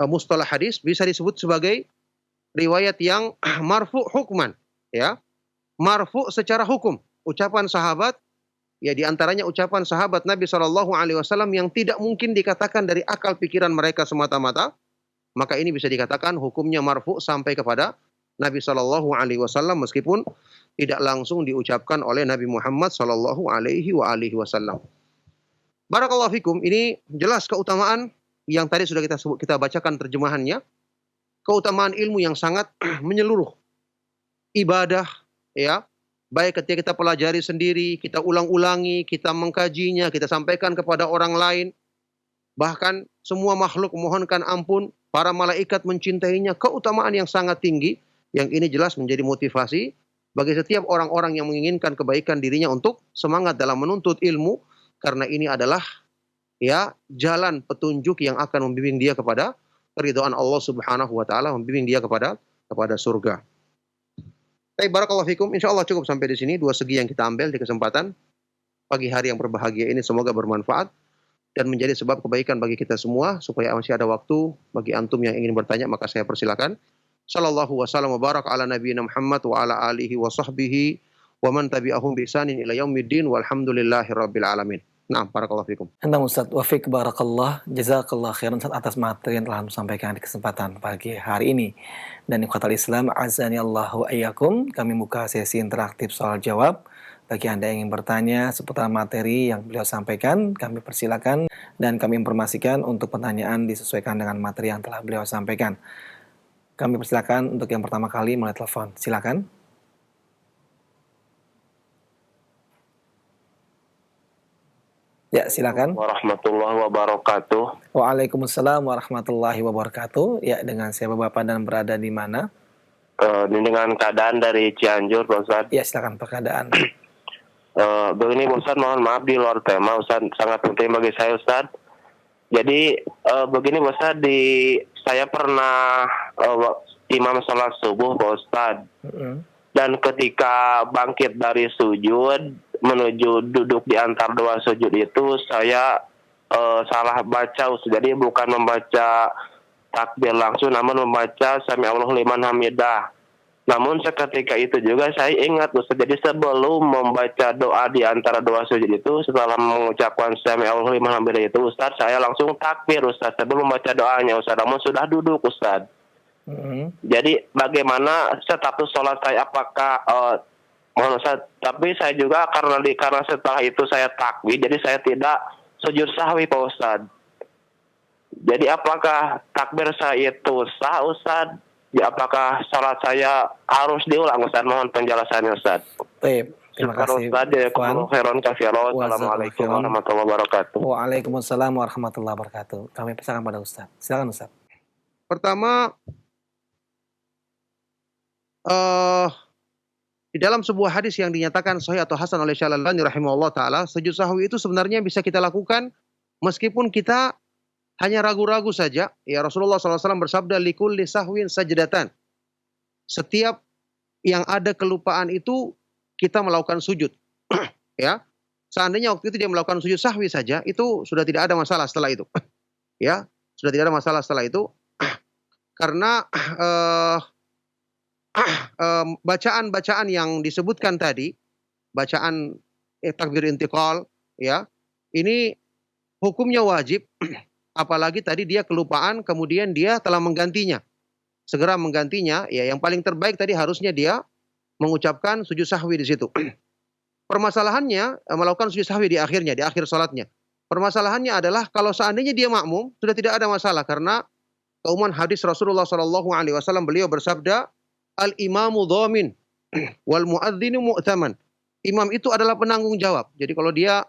mustalah hadis bisa disebut sebagai riwayat yang marfu hukman, ya. Marfu secara hukum, ucapan sahabat, ya, di antaranya ucapan sahabat Nabi Shallallahu alaihi wasallam yang tidak mungkin dikatakan dari akal pikiran mereka semata-mata, maka ini bisa dikatakan hukumnya marfu sampai kepada Nabi Shallallahu alaihi wasallam meskipun tidak langsung diucapkan oleh Nabi Muhammad Shallallahu alaihi wasallam. Barakallahu fikum, ini jelas keutamaan yang tadi sudah kita bacakan terjemahannya. Keutamaan ilmu yang sangat menyeluruh. Ibadah, ya, baik ketika kita pelajari sendiri, kita ulang-ulangi, kita mengkajinya, kita sampaikan kepada orang lain. Bahkan semua makhluk memohonkan ampun, para malaikat mencintainya, keutamaan yang sangat tinggi. Yang ini jelas menjadi motivasi bagi setiap orang-orang yang menginginkan kebaikan dirinya untuk semangat dalam menuntut ilmu, karena ini adalah, ya, jalan petunjuk yang akan membimbing dia kepada keridhaan Allah Subhanahu wa taala, membimbing dia kepada surga. Baik, barakallahu fikum. Insyaallah cukup sampai di sini dua segi yang kita ambil di kesempatan pagi hari yang berbahagia ini, semoga bermanfaat. dan menjadi sebab kebaikan bagi kita semua. Supaya masih ada waktu bagi antum yang ingin bertanya, maka saya persilakan. Sallallahu wasallam wa barak ala nabiyina Muhammad wa ala alihi wa sahbihi wa man tabi'ahum bi ihsanin ila yaumiddin walhamdulillahi rabbil alamin. Nah, barakallahu fikum.
Anda Ustaz, wafik barakallah, jazakallah khairan Ustaz atas materi yang telah disampaikan di kesempatan pagi hari ini. Dan ikhwatal Islam, azani Allahu ayyakum, kami buka sesi interaktif soal jawab. Bagi Anda yang ingin bertanya seputar materi yang beliau sampaikan, kami persilakan dan kami informasikan untuk pertanyaan disesuaikan dengan materi yang telah beliau sampaikan. Kami persilakan untuk yang pertama kali melalui telepon. Silakan. Ya, silakan.
Warahmatullahi wabarakatuh.
Waalaikumsalam warahmatullahi wabarakatuh. Ya, dengan siapa Bapak dan berada di mana?
Dengan keadaan dari Cianjur, Pak Ustaz.
Ya, silakan perkeadaan.
Begini Ustaz, mohon maaf di luar tema Ustaz, sangat penting bagi saya Ustaz. Jadi begini Ustaz, saya pernah imam sholat subuh Pak Ustaz. Dan ketika bangkit dari sujud menuju duduk di antara dua sujud itu saya salah baca Ustaz. Jadi bukan membaca takbir langsung, namun membaca sami Allahu liman hamidah. Namun seketika itu juga saya ingat Ustaz, jadi sebelum membaca doa di antara dua sujud itu, setelah mengucapkan sami Allahu liman hamidah itu Ustaz, saya langsung takbir Ustaz sebelum membaca doanya Ustaz, namun sudah duduk Ustaz. Jadi bagaimana status sholat saya, apakah mohon Ustaz, tapi saya juga karena setelah itu saya takbir, jadi saya tidak sujud sahwi Pak Ustaz. Jadi apakah takbir saya itu sah Ustaz? Ya, apakah salat saya harus diulang Ustaz? Mohon penjelasannya Ustaz.
Baik, terima kasih.
Assalamualaikum warahmatullahi wabarakatuh.
Waalaikumsalam warahmatullahi wabarakatuh. Kami persilakan pada Ustaz. Silakan Ustaz.
Pertama, di dalam sebuah hadis yang dinyatakan sahih atau hasan oleh Syekh Al-Albani rahimahullah taala, sujud sahwi itu sebenarnya bisa kita lakukan meskipun kita hanya ragu-ragu saja. Ya, Rasulullah SAW bersabda, likulli sahwin sajdatan. Setiap yang ada kelupaan itu kita melakukan sujud. Ya, seandainya waktu itu dia melakukan sujud sahwi saja, itu sudah tidak ada masalah setelah itu. Ya, sudah tidak ada masalah setelah itu. Karena bacaan-bacaan yang disebutkan tadi, bacaan takbir intiqal, ya, ini hukumnya wajib. Apalagi tadi dia kelupaan, kemudian dia telah menggantinya. Segera menggantinya, ya yang paling terbaik tadi harusnya dia mengucapkan sujud sahwi di situ. Permasalahannya melakukan sujud sahwi di akhirnya, di akhir salatnya. Permasalahannya adalah kalau seandainya dia makmum, sudah tidak ada masalah karena keumuman hadis Rasulullah SAW, beliau bersabda, al-imamu dhamin wal muadzinu mu'taman. Imam itu adalah penanggung jawab. Jadi kalau dia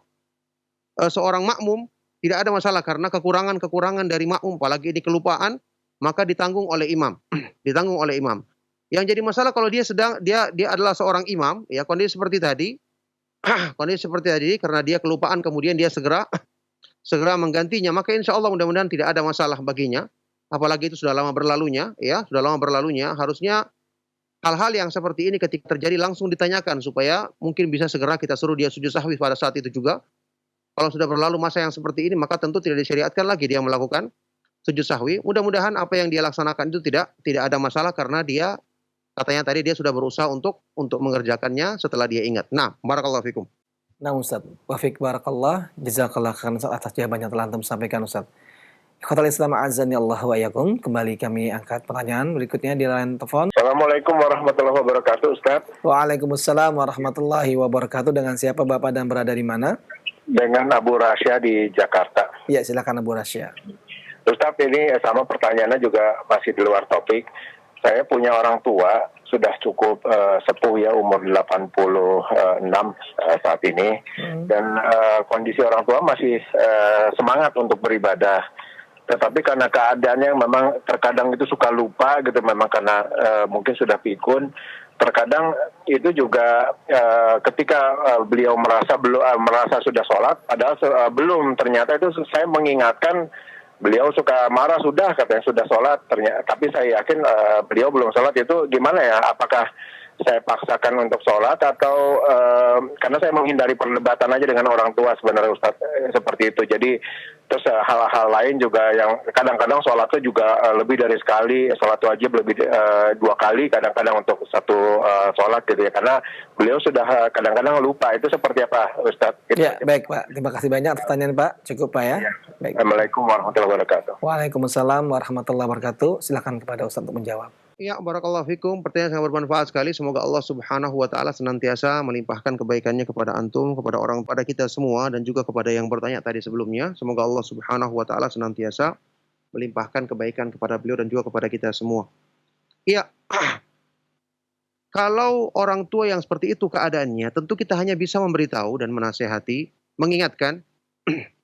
seorang makmum, tidak ada masalah karena kekurangan-kekurangan dari makmum, apalagi ini kelupaan, maka ditanggung oleh imam. Ditanggung oleh imam. Yang jadi masalah kalau dia adalah seorang imam, ya kondisi seperti tadi, kondisi seperti tadi karena dia kelupaan kemudian dia segera menggantinya, maka insya Allah mudah-mudahan tidak ada masalah baginya. Apalagi itu sudah lama berlalunya, ya sudah lama berlalunya. Harusnya hal-hal yang seperti ini ketika terjadi langsung ditanyakan supaya mungkin bisa segera kita suruh dia sujud sahwi pada saat itu juga. Kalau sudah berlalu masa yang seperti ini, maka tentu tidak disyariatkan lagi dia melakukan sujud sahwi. Mudah-mudahan apa yang dia laksanakan itu tidak ada masalah karena dia katanya tadi dia sudah berusaha untuk mengerjakannya setelah dia ingat. Nah, barakallahu fikum.
Nah Ustaz, wafik barakallah, jazakallah khairan atas jawaban yang telah antum sampaikan Ustaz. Ikhwatal Islam azani Allah wa iyyakum. Kembali kami angkat pertanyaan berikutnya di line telepon.
Assalamualaikum warahmatullahi wabarakatuh Ustaz.
Waalaikumsalam warahmatullahi wabarakatuh. Dengan siapa Bapak dan berada di mana?
Dengan Abu Rasya di Jakarta.
Ya, silakan Abu Rasya.
Ustaz, ini sama pertanyaannya juga masih di luar topik. Saya punya orang tua, sudah cukup sepuh ya, umur 86 saat ini. Dan kondisi orang tua masih semangat untuk beribadah. Tetapi karena keadaannya memang terkadang itu suka lupa gitu, memang karena mungkin sudah pikun. Terkadang itu juga ketika beliau merasa sudah sholat, padahal belum. Ternyata itu saya mengingatkan, beliau suka marah, sudah katanya sudah sholat. Ternyata, tapi saya yakin beliau belum sholat. Itu gimana ya? Apakah
saya paksakan untuk sholat atau karena saya menghindari perdebatan aja dengan orang tua sebenarnya Ustaz, seperti itu. Jadi terus hal-hal lain juga yang kadang-kadang sholatnya juga lebih dari sekali, sholat wajib lebih 2 kali kadang-kadang untuk satu sholat gitu ya, karena beliau sudah kadang-kadang lupa. Itu seperti apa Ustaz?
Ya, baik Pak, terima kasih banyak atas pertanyaan Pak, cukup Pak ya. Baik.
Assalamualaikum warahmatullahi wabarakatuh.
Waalaikumsalam warahmatullahi wabarakatuh. Silakan kepada Ustaz untuk menjawab.
Ya, barakallahu fikum. Pertanyaan sangat bermanfaat sekali. Semoga Allah Subhanahu wa taala senantiasa melimpahkan kebaikannya kepada antum, kepada pada kita semua dan juga kepada yang bertanya tadi sebelumnya. Semoga Allah Subhanahu wa taala senantiasa melimpahkan kebaikan kepada beliau dan juga kepada kita semua. Iya. Kalau orang tua yang seperti itu keadaannya, tentu kita hanya bisa memberitahu dan menasehati, mengingatkan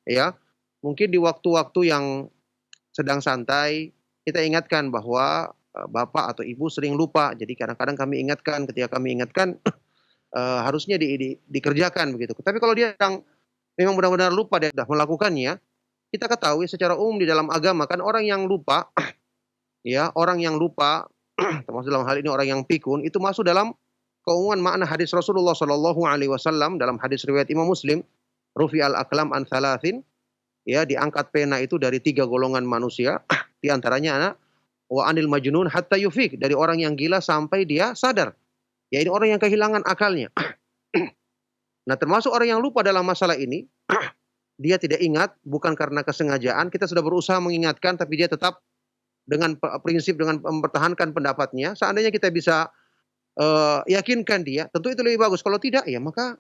ya. Mungkin di waktu-waktu yang sedang santai, kita ingatkan bahwa bapak atau ibu sering lupa. Jadi kadang-kadang kami ingatkan, ketika kami ingatkan harusnya dikerjakan begitu. Tapi kalau dia memang benar-benar lupa dia sudah melakukannya, kita ketahui secara umum di dalam agama kan orang yang lupa ya, orang yang lupa termasuk dalam hal ini orang yang pikun itu masuk dalam keumuman makna hadis Rasulullah Shallallahu alaihi wasallam dalam hadis riwayat Imam Muslim, rufi al-aqlam an thalathin, ya diangkat pena itu dari 3 golongan manusia, di antaranya wa anil majnun hatta yufik, dari orang yang gila sampai dia sadar. Ya ini orang yang kehilangan akalnya. Nah, termasuk orang yang lupa dalam masalah ini, dia tidak ingat bukan karena kesengajaan, kita sudah berusaha mengingatkan tapi dia tetap dengan prinsip dengan mempertahankan pendapatnya. Seandainya kita bisa yakinkan dia, tentu itu lebih bagus. Kalau tidak ya maka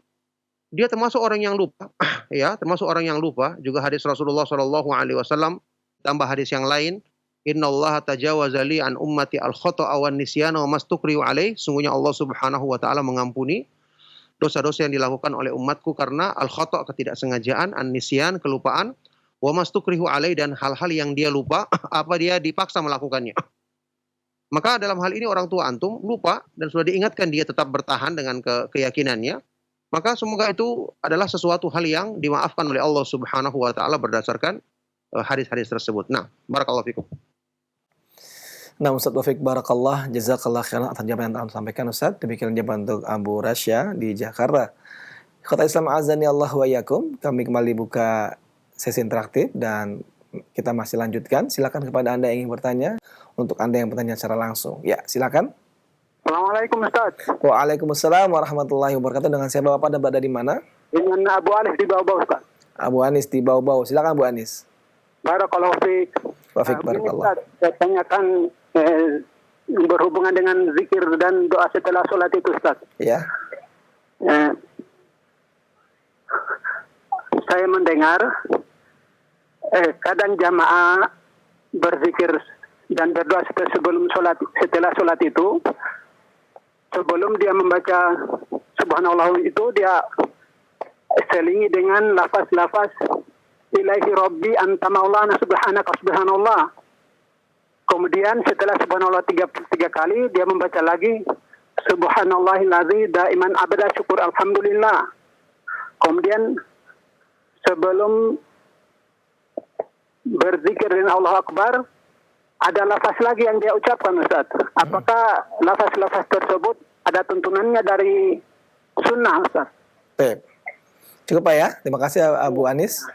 dia termasuk orang yang lupa. Ya, termasuk orang yang lupa. Juga hadis Rasulullah Shallallahu alaihi wasallam tambah hadis yang lain, innallaha tajawaza li an ummati al-khata'a wan nisyana wa mastukrihu alaih. Sungguhnya Allah Subhanahu wa taala mengampuni dosa-dosa yang dilakukan oleh umatku karena al-khata' ketidaksengajaan, an-nisyan kelupaan, wa mastukrihu alaih dan hal-hal yang dia lupa apa dia dipaksa melakukannya. Maka dalam hal ini orang tua antum lupa dan sudah diingatkan dia tetap bertahan dengan keyakinannya, maka semoga itu adalah sesuatu hal yang dimaafkan oleh Allah Subhanahu wa taala berdasarkan hadis-hadis tersebut. Nah, barakallahu fikum.
Nah, Ustaz Taufik barakallah, jazakallah khairan atas jawaban yang telah sampaikan Ustaz. Demikian jawaban untuk Abu Rasya di Jakarta. Kota Islam azani Allah wa iyyakum. Kami kembali buka sesi interaktif dan kita masih lanjutkan. Silakan kepada Anda yang ingin bertanya. Untuk Anda yang bertanya secara langsung. Ya, silakan.
Assalamualaikum Ustaz.
Waalaikumsalam warahmatullahi wabarakatuh. Dengan siapa Bapak dan berada di mana?
Dengan Abu Anis di Bau-Bau Ustaz.
Abu Anis di Bau-Bau. Silakan Abu Anis.
Barakallahu fiik.
Wafik barakallah.
Saya tanyakan berhubungan dengan zikir dan doa setelah sholat itu Ustaz.
Ya.
Saya mendengar kadang jamaah berzikir dan berdoa setelah sholat itu, sebelum dia membaca subhanallah itu dia selingi dengan lafaz-lafaz ilahi rabbi anta maulana subhanaka subhanallah. Kemudian setelah subhanallah 3 kali dia membaca lagi subhanallahilladzi daiman abada syukur alhamdulillah. Kemudian sebelum berzikir dengan Allah Akbar ada lafaz lagi yang dia ucapkan Ustaz. Apakah lafaz-lafaz tersebut ada tuntunannya dari sunnah Ustaz?
Baik. Cukup Pak ya. Terima kasih Abu Anis.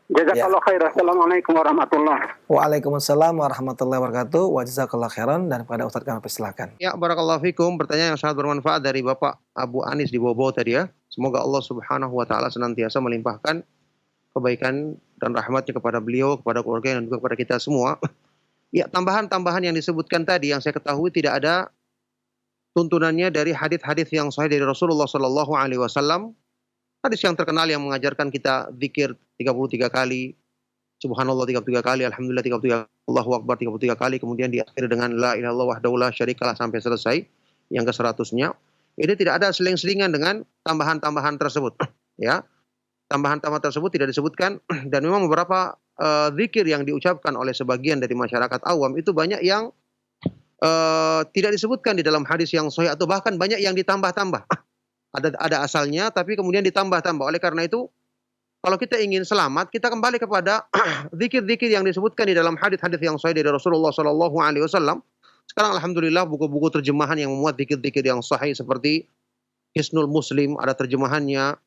Jazakallah khair. Assalamualaikum warahmatullahi wabarakatuh.
Waalaikumsalam warahmatullahi wabarakatuh. Wa jazakallah khairan dan kepada Ustaz kami persilakan.
Ya, barakallahu fikum. Pertanyaan yang sangat bermanfaat dari Bapak Abu Anis di Bau-Bau tadi ya. Semoga Allah Subhanahu wa taala senantiasa melimpahkan kebaikan dan rahmatnya kepada beliau, kepada keluarga dan juga kepada kita semua. Ya, tambahan-tambahan yang disebutkan tadi yang saya ketahui tidak ada tuntunannya dari hadis-hadis yang sahih dari Rasulullah Shallallahu alaihi wasallam. Hadis yang terkenal yang mengajarkan kita zikir 33 kali, subhanallah 33 kali, alhamdulillah 33 kali, Allahu akbar 33 kali, kemudian diakhiri dengan la ilaha illallah wahdahu la syarikalah sampai selesai yang ke-100-nya. Ini tidak ada seling-selingan dengan tambahan-tambahan tersebut, ya. Tambahan-tambahan tersebut tidak disebutkan dan memang beberapa zikir yang diucapkan oleh sebagian dari masyarakat awam itu banyak yang tidak disebutkan di dalam hadis yang sahih atau bahkan banyak yang ditambah-tambah. Ada asalnya tapi kemudian ditambah-tambah. Oleh karena itu kalau kita ingin selamat, kita kembali kepada zikir-zikir yang disebutkan di dalam hadis-hadis yang sahih dari Rasulullah Shallallahu alaihi wasallam. Sekarang alhamdulillah buku-buku terjemahan yang memuat zikir-zikir yang sahih seperti Hisnul Muslim ada terjemahannya,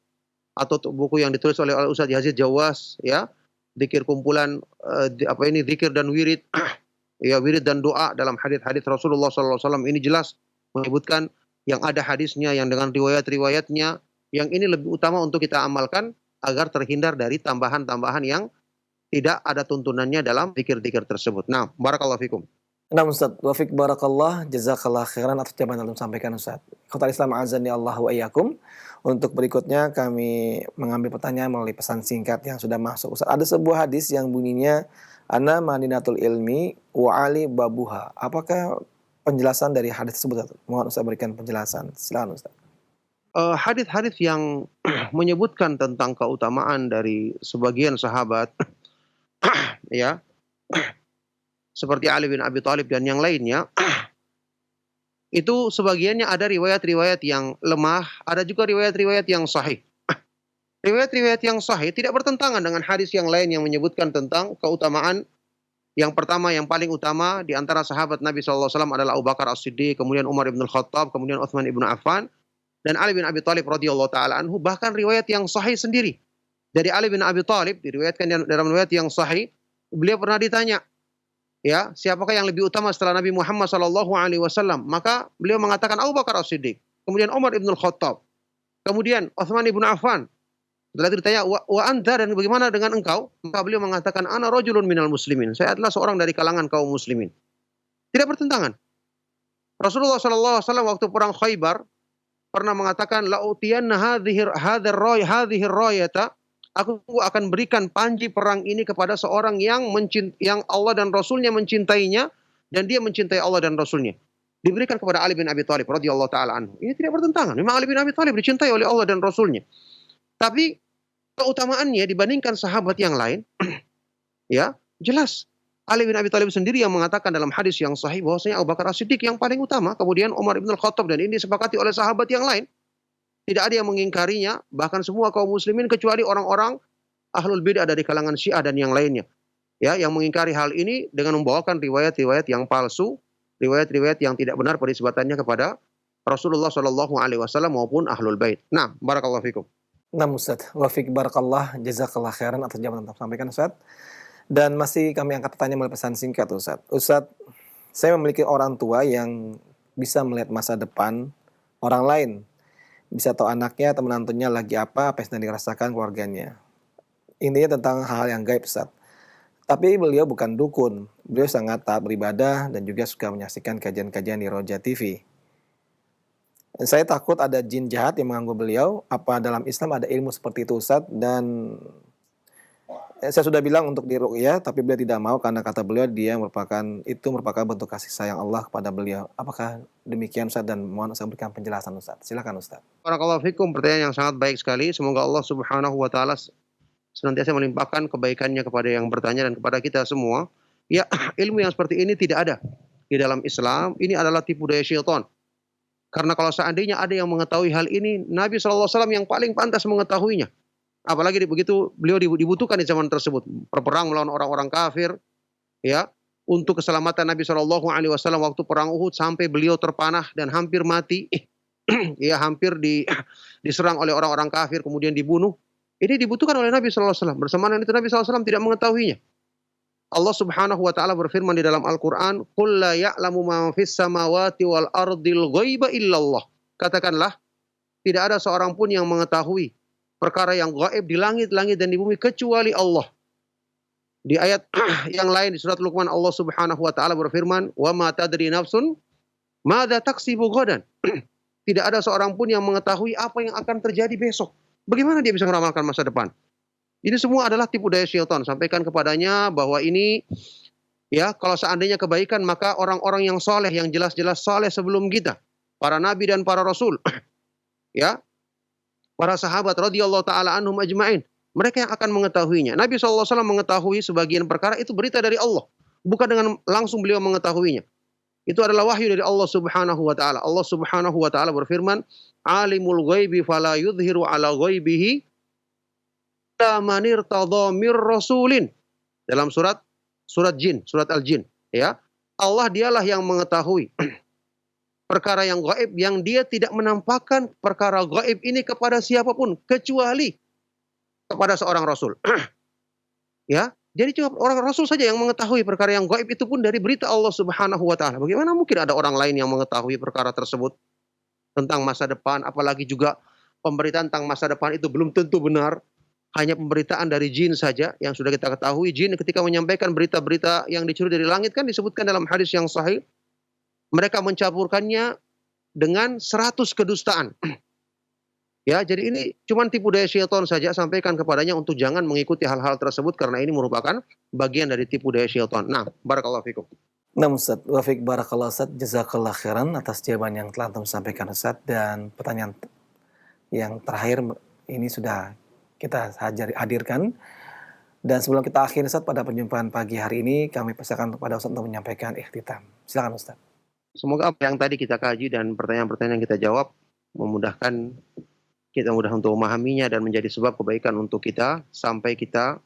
atau buku yang ditulis oleh Ustaz Yazid Jawas, ya, zikir kumpulan zikir dan wirid, ya, wirid dan doa dalam hadis-hadis Rasulullah SAW ini jelas menyebutkan yang ada hadisnya, yang dengan riwayat-riwayatnya, yang ini lebih utama untuk kita amalkan agar terhindar dari tambahan-tambahan yang tidak ada tuntunannya dalam zikir-zikir tersebut. Nah, barakallahu fikum.
Nah Ustaz, wafik barakallah, jazakallah khairan atas jawaban yang sampaikan Ustaz. Ikhwatal Islam azani Allah wa iyyakum. Untuk berikutnya kami mengambil pertanyaan melalui pesan singkat yang sudah masuk Ustaz. Ada sebuah hadis yang bunyinya ana madinatul ilmi wa ali babuha. Apakah penjelasan dari hadis tersebut Ustaz? Mohon Ustaz berikan penjelasan. Silakan Ustaz.
Hadis-hadis yang menyebutkan tentang keutamaan dari sebagian sahabat ya, seperti Ali bin Abi Thalib dan yang lainnya, itu sebagiannya ada riwayat-riwayat yang lemah, ada juga riwayat-riwayat yang sahih. Riwayat-riwayat yang sahih tidak bertentangan dengan hadis yang lain yang menyebutkan tentang keutamaan. Yang pertama, yang paling utama di antara sahabat Nabi SAW adalah Abu Bakar As-Siddiq, kemudian Umar ibn Al-Khattab, kemudian Utsman ibn Affan, dan Ali bin Abi Thalib radhiyallahu taala anhu. Bahkan riwayat yang sahih sendiri dari Ali bin Abi Thalib diriwayatkan dalam riwayat yang sahih, beliau pernah ditanya, ya, siapakah yang lebih utama setelah Nabi Muhammad SAW? Maka beliau mengatakan Abu Bakar As-Siddiq, kemudian Umar ibn Al-Khattab, kemudian Utsman ibn Affan. Setelah itu ditanya, wa anta, dan bagaimana dengan engkau? Maka beliau mengatakan, ana rajulun minal muslimin. Saya adalah seorang dari kalangan kaum muslimin. Tidak bertentangan. Rasulullah SAW waktu perang Khaybar pernah mengatakan, la'utiyanna hadhihi rayata, aku akan berikan panji perang ini kepada seorang yang Allah dan Rasulnya mencintainya, dan dia mencintai Allah dan Rasulnya. Diberikan kepada Ali bin Abi Thalib radhiyallahu taala anhu. Ini tidak bertentangan. Memang Ali bin Abi Thalib dicintai oleh Allah dan Rasulnya. Tapi keutamaannya dibandingkan sahabat yang lain, ya, jelas. Ali bin Abi Thalib sendiri yang mengatakan dalam hadis yang sahih bahwasanya Abu Bakar As-Siddiq yang paling utama, kemudian Umar ibn Al-Khattab, dan ini disepakati oleh sahabat yang lain. Tidak ada yang mengingkarinya, bahkan semua kaum muslimin kecuali orang-orang ahlul bid'ah dari kalangan Syiah dan yang lainnya. Ya, yang mengingkari hal ini dengan membawakan riwayat-riwayat yang palsu, riwayat-riwayat yang tidak benar penisbatannya kepada Rasulullah SAW maupun ahlul bait. Nah, barakallahu fikum.
Nah Ustaz, wafik barakallah, jazakallah khairan atas jawaban yang sampaikan Ustaz. Dan masih kami angkat pertanyaan melalui pesan singkat Ustaz. Ustaz, saya memiliki orang tua yang bisa melihat masa depan orang lain. Bisa tahu anaknya atau menantunya lagi apa yang sedang dirasakan keluarganya. Intinya tentang hal-hal yang gaib Ustaz. Tapi beliau bukan dukun. Beliau sangat taat beribadah dan juga suka menyaksikan kajian-kajian di Roja TV. Saya takut ada jin jahat yang mengganggu beliau. Apa dalam Islam ada ilmu seperti itu Ustaz? Dan saya sudah bilang untuk diruqyah, tapi beliau tidak mau karena kata beliau itu merupakan bentuk kasih sayang Allah kepada beliau. Apakah demikian Ustaz? Dan mohon saya berikan penjelasan Ustaz. Silakan Ustaz.
Barakallahu fikum, pertanyaan yang sangat baik sekali. Semoga Allah Subhanahu wa taala senantiasa melimpahkan kebaikannya kepada yang bertanya dan kepada kita semua. Ya, ilmu yang seperti ini tidak ada di dalam Islam. Ini adalah tipu daya syaitan. Karena kalau seandainya ada yang mengetahui hal ini, Nabi SAW yang paling pantas mengetahuinya. Apalagi begitu beliau dibutuhkan di zaman tersebut, berperang melawan orang-orang kafir, ya, untuk keselamatan Nabi SAW waktu perang Uhud sampai beliau terpanah dan hampir mati, ya, hampir diserang oleh orang-orang kafir kemudian dibunuh. Ini dibutuhkan oleh Nabi SAW. Bersamaan itu Nabi SAW tidak mengetahuinya. Allah Subhanahu wa taala berfirman di dalam Al-Qur'an, "Qul la ya'lamu ma fis samawati wal ardil ghaiba illallah." Katakanlah, tidak ada seorang pun yang mengetahui perkara yang gaib di langit-langit dan di bumi kecuali Allah. Di ayat yang lain di surat Luqman, Allah Subhanahu wa taala berfirman, "Wa ma tadri nafsun madza taksibu ghadan." Tidak ada seorang pun yang mengetahui apa yang akan terjadi besok. Bagaimana dia bisa meramalkan masa depan? Ini semua adalah tipu daya syaitan. Sampaikan kepadanya bahwa ini, ya, kalau seandainya kebaikan, maka orang-orang yang soleh, yang jelas-jelas soleh sebelum kita, para nabi dan para rasul, ya, para sahabat radhiyallahu taala anhum ajmain, mereka yang akan mengetahuinya. Nabi SAW mengetahui sebagian perkara itu berita dari Allah, bukan dengan langsung beliau mengetahuinya. Itu adalah wahyu dari Allah Subhanahu wa taala. Allah Subhanahu wa taala berfirman, "Alimul ghaibi fala yudhiru ala ghaibihi manir tadha mir rasulin." Dalam surat Jin, surat Al-Jin, ya. Allah dialah yang mengetahui perkara yang gaib, yang dia tidak menampakkan perkara gaib ini kepada siapapun kecuali kepada seorang rasul. Ya, jadi cuma orang rasul saja yang mengetahui perkara yang gaib, itu pun dari berita Allah Subhanahu wa taala. Bagaimana mungkin ada orang lain yang mengetahui perkara tersebut tentang masa depan, apalagi juga pemberitaan tentang masa depan itu belum tentu benar. Hanya pemberitaan dari jin saja yang sudah kita ketahui. Jin ketika menyampaikan berita-berita yang dicuri dari langit, kan disebutkan dalam hadis yang sahih, mereka mencampurkannya dengan 100 kedustaan. Ya, jadi ini cuma tipu daya syaitan saja. Sampaikan kepadanya untuk jangan mengikuti hal-hal tersebut karena ini merupakan bagian dari tipu daya syaitan. Nah, barakallahu fikum.
Nah Ustaz, wafik barakallah Ustaz, jazakallah khairan atas jawaban yang telah Antum sampaikan Ustaz. Dan pertanyaan yang terakhir ini sudah kita hadirkan. Dan sebelum kita akhiri Ustaz, pada perjumpaan pagi hari ini, kami persilakan kepada Ustaz untuk menyampaikan ikhtitam. Silakan Ustaz.
Semoga apa yang tadi kita kaji dan pertanyaan-pertanyaan yang kita jawab memudahkan kita mudah untuk memahaminya dan menjadi sebab kebaikan untuk kita sampai kita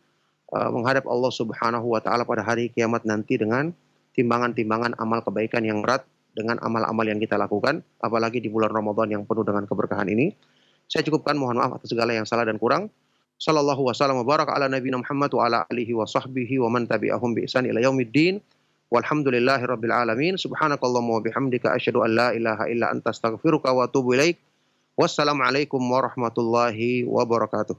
menghadap Allah Subhanahu wa taala pada hari kiamat nanti dengan timbangan-timbangan amal kebaikan yang berat dengan amal-amal yang kita lakukan, apalagi di bulan Ramadan yang penuh dengan keberkahan ini. Saya cukupkan, mohon maaf atas segala yang salah dan kurang. Sallallahu wasallam wa baraka ala nabiyina Muhammad wa ala alihi wa sahbihi wa man tabi'ahum bi ihsan ila yaumiddin. Walhamdulillahi rabbil alamin. Subhanakallahumma wa bihamdika asyhadu an la ilaha illa anta astaghfiruka wa atubu ilaik. Wassalamualaikum warahmatullahi wabarakatuh.